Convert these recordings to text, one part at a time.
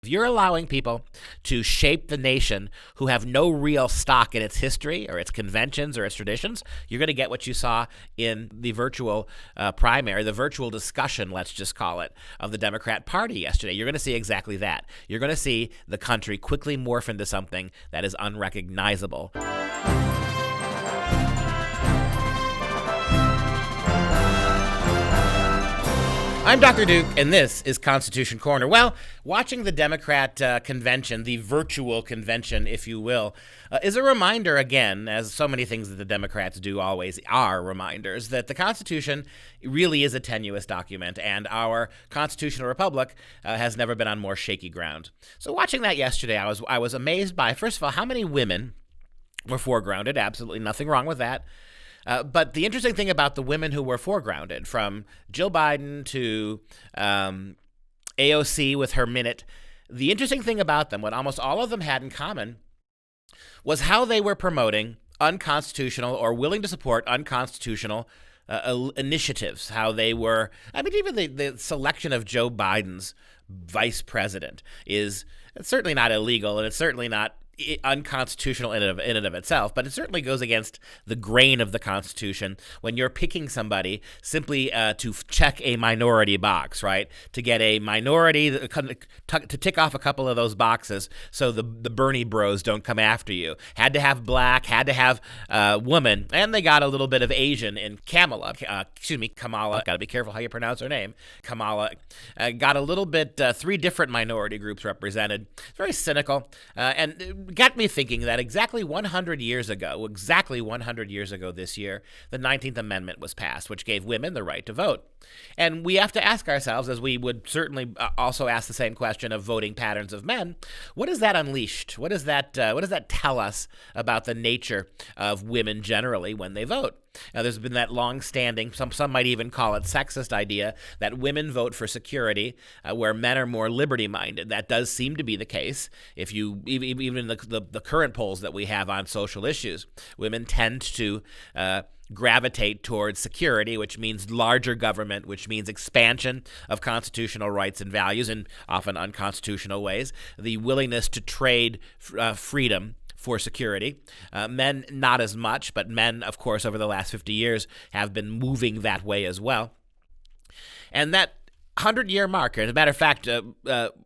If you're allowing people to shape the nation who have no real stock in its history or its conventions or its traditions, you're going to get what you saw in the virtual primary, the virtual discussion, let's just call it, of the Democrat Party yesterday. You're going to see exactly that. You're going to see the country quickly morph into something that is unrecognizable. I'm Dr. Duke, and this is Constitution Corner. Well, watching the Democrat convention, the virtual convention, if you will, is a reminder again, as so many things that the Democrats do always are reminders, that the Constitution really is a tenuous document, and our constitutional republic has never been on more shaky ground. So watching that yesterday, I was amazed by, first of all, how many women were foregrounded. Absolutely nothing wrong with that. But the interesting thing about the women who were foregrounded, from Jill Biden to AOC with her minute, the interesting thing about them, what almost all of them had in common, was how they were promoting unconstitutional or willing to support unconstitutional initiatives. How they were, even the selection of Joe Biden's vice president is certainly not illegal, and it's certainly not unconstitutional in and of itself, but it certainly goes against the grain of the Constitution when you're picking somebody simply to check a minority box, right? To get a minority, to tick off a couple of those boxes so the Bernie bros don't come after you. Had to have black, had to have woman, and they got a little bit of Asian in Kamala. Got to be careful how you pronounce her name. Kamala got a little bit, 3 different minority groups represented. Very cynical, and got me thinking that exactly 100 years ago this year, the 19th Amendment was passed, which gave women the right to vote. And we have to ask ourselves, as we would certainly also ask the same question of voting patterns of men, what has that unleashed? What does that tell us about the nature of women generally when they vote? Now, there's been that long-standing, some might even call it sexist idea, that women vote for security, where men are more liberty-minded. That does seem to be the case. If you even the current polls that we have on social issues, women tend to gravitate towards security, which means larger government, which means expansion of constitutional rights and values in often unconstitutional ways, the willingness to trade freedom for security. Men, not as much, but men, of course, over the last 50 years have been moving that way as well. And that 100-year marker, as a matter of fact,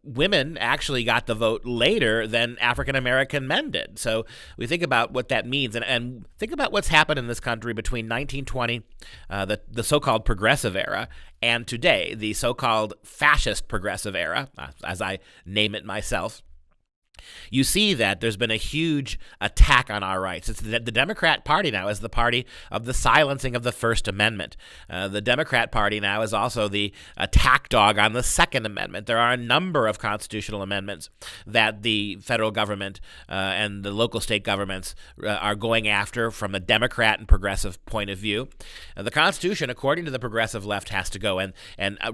women actually got the vote later than African-American men did. So we think about what that means, and think about what's happened in this country between 1920, the so-called progressive era, and today, the so-called fascist progressive era, as I name it myself. You see that there's been a huge attack on our rights. It's the Democrat Party now is the party of the silencing of the First Amendment. The Democrat Party now is also the attack dog on the Second Amendment. There are a number of constitutional amendments that the federal government and the local state governments are going after from a Democrat and progressive point of view. The Constitution, according to the progressive left, has to go. And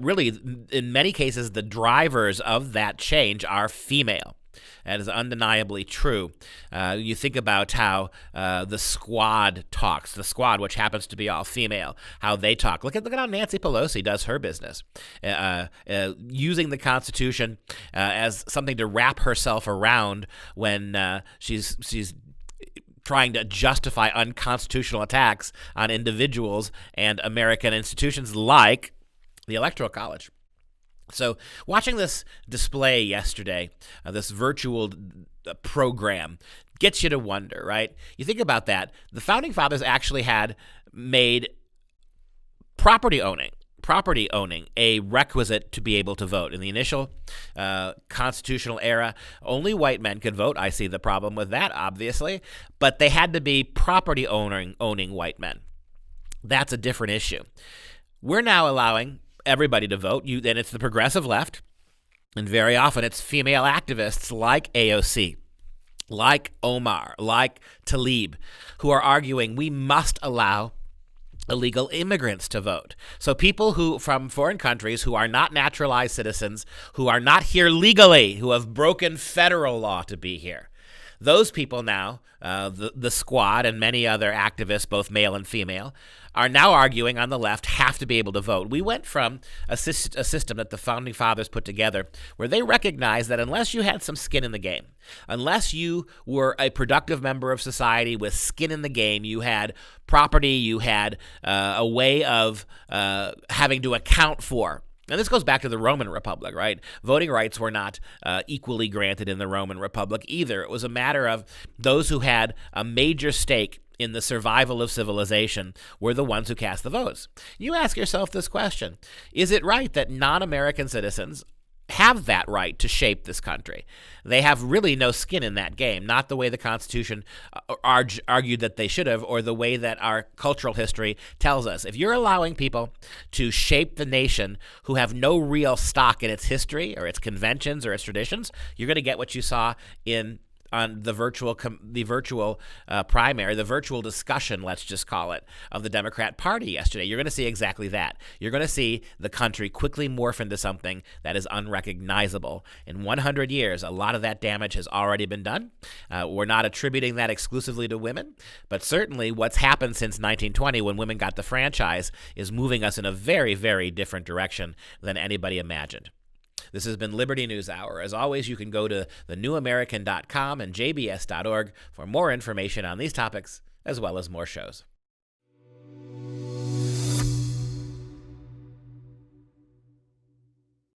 really, in many cases, the drivers of that change are female. That is undeniably true. You think about how the Squad talks, the Squad, which happens to be all female, how they talk. Look at how Nancy Pelosi does her business, using the Constitution as something to wrap herself around when she's trying to justify unconstitutional attacks on individuals and American institutions like the Electoral College. So watching this display yesterday, this virtual program, gets you to wonder, right? You think about that. The Founding Fathers actually had made property owning a requisite to be able to vote. In the initial constitutional era, only white men could vote. I see the problem with that, obviously, but they had to be property owning white men. That's a different issue. We're now allowing everybody to vote. Then it's the progressive left, and very often it's female activists like AOC, like Omar, like Tlaib, who are arguing we must allow illegal immigrants to vote. So people who from foreign countries who are not naturalized citizens, who are not here legally, who have broken federal law to be here. Those people now, the squad and many other activists, both male and female, are now arguing on the left have to be able to vote. We went from a system that the Founding Fathers put together where they recognized that unless you had some skin in the game, unless you were a productive member of society with skin in the game, you had property, you had a way of having to account for. And this goes back to the Roman Republic, right? Voting rights were not equally granted in the Roman Republic either. It was a matter of those who had a major stake in the survival of civilization were the ones who cast the votes. You ask yourself this question: is it right that non-American citizens have that right to shape this country? They have really no skin in that game, not the way the Constitution argued that they should have, or the way that our cultural history tells us. If you're allowing people to shape the nation who have no real stock in its history or its conventions or its traditions, you're going to get what you saw on the virtual primary, the virtual discussion, let's just call it, of the Democrat Party yesterday. You're going to see exactly that. You're going to see the country quickly morph into something that is unrecognizable. In 100 years, a lot of that damage has already been done. We're not attributing that exclusively to women, but certainly what's happened since 1920 when women got the franchise is moving us in a very, very different direction than anybody imagined. This has been Liberty News Hour. As always, you can go to thenewamerican.com and jbs.org for more information on these topics, as well as more shows.